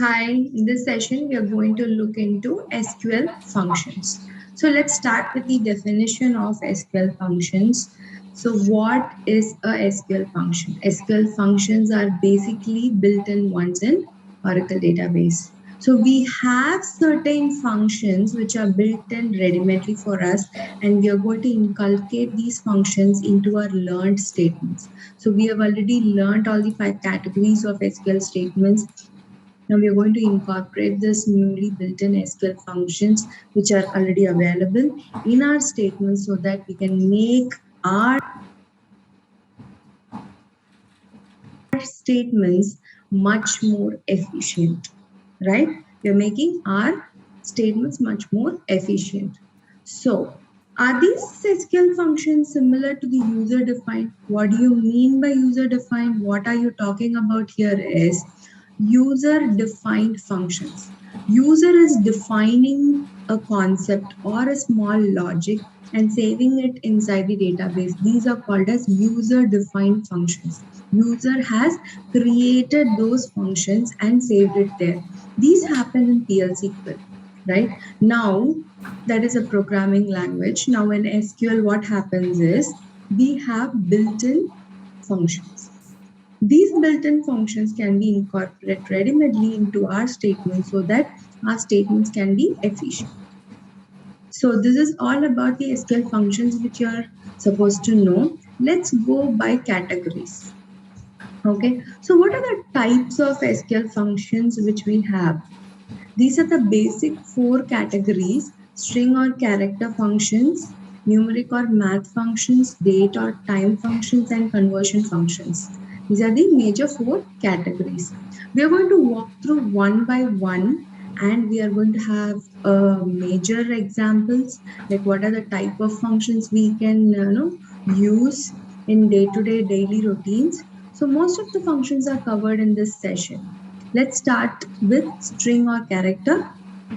Hi, in this session, we are going to look into SQL functions. So let's start with the definition of SQL functions. So what is a SQL function? SQL functions are basically built-in ones in Oracle database. So we have certain functions which are built in ready-madely for us, and we are going to inculcate these functions into our learned statements. So we have already learned all the 5 categories of SQL statements. Now we are going to incorporate this newly built-in SQL functions which are already available in our statements so that we can make our statements much more efficient, right? We are making our statements much more efficient. So are these SQL functions similar to the user-defined? What do you mean by user-defined? What are you talking about here is user-defined functions. User is defining a concept or a small logic and saving it inside the database. These are called as user-defined functions. User has created those functions and saved it there. These happen in PL SQL, right? Now, that is a programming language. Now in SQL, what happens is we have built-in functions. These built-in functions can be incorporated ready-madely into our statements so that our statements can be efficient. So this is all about the SQL functions which you are supposed to know. Let's go by categories. Okay, so what are the types of SQL functions which we have? These are the basic 4 categories: string or character functions, numeric or math functions, date or time functions, and conversion functions. These are the major 4 categories. We are going to walk through one by one, and we are going to have major examples, like what are the type of functions we can use in day-to-day daily routines. So most of the functions are covered in this session. Let's start with string or character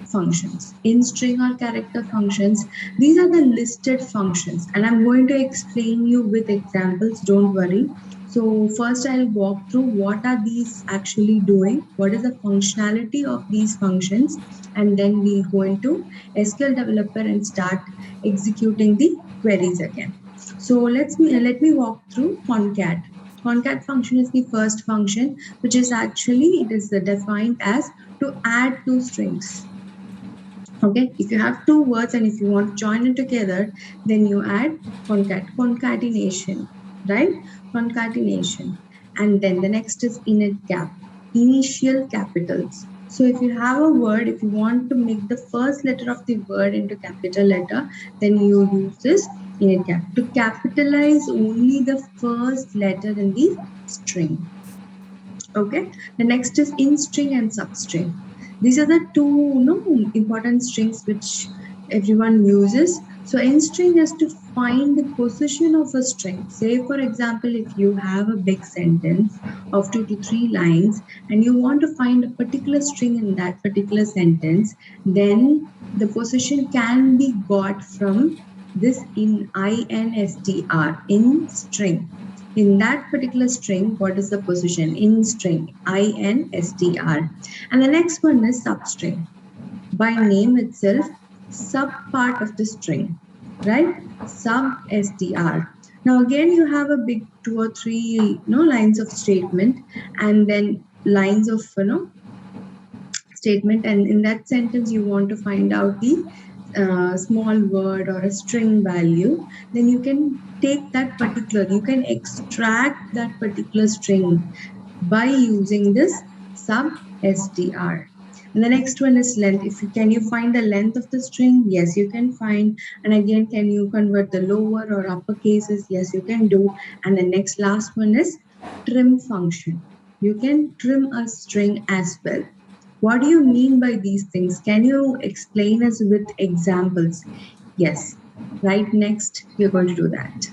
functions. In string or character functions, these are the listed functions, and I'm going to explain you with examples, don't worry. So first I'll walk through what are these actually doing, what is the functionality of these functions, and then we go into SQL developer and start executing the queries again. So let me walk through concat. Concat function is the first function, which is actually, it is defined as to add 2 strings. Okay, if you have 2 words and if you want to join it together, then you add concatenation, right? Concatenation. And then the next is init cap, initial capitals. So if you have a word, if you want to make the first letter of the word into capital letter, then you use this init cap to capitalize only the first letter in the string. Okay, the next is in string and substring. These are the 2 important strings which everyone uses. So in string is to find the position of a string. Say for example, if you have a big sentence of 2 to 3 lines and you want to find a particular string in that particular sentence, then the position can be got from this instr, in string. In that particular string, what is the position? In string, instr. And the next one is substring. By name itself, sub part of the string, right? Substr. Now again, you have a big 2 or 3 lines of statement, and then lines of statement, and in that sentence you want to find out the small word or a string value, then you can take that particular, you can extract that particular string by using this substr. And the next one is length. Can you find the length of the string? Yes, you can find. And again, can you convert the lower or upper cases? Yes, you can do. And the next last one is trim function. You can trim a string as well. What do you mean by these things? Can you explain us with examples? Yes. Right next, we're going to do that.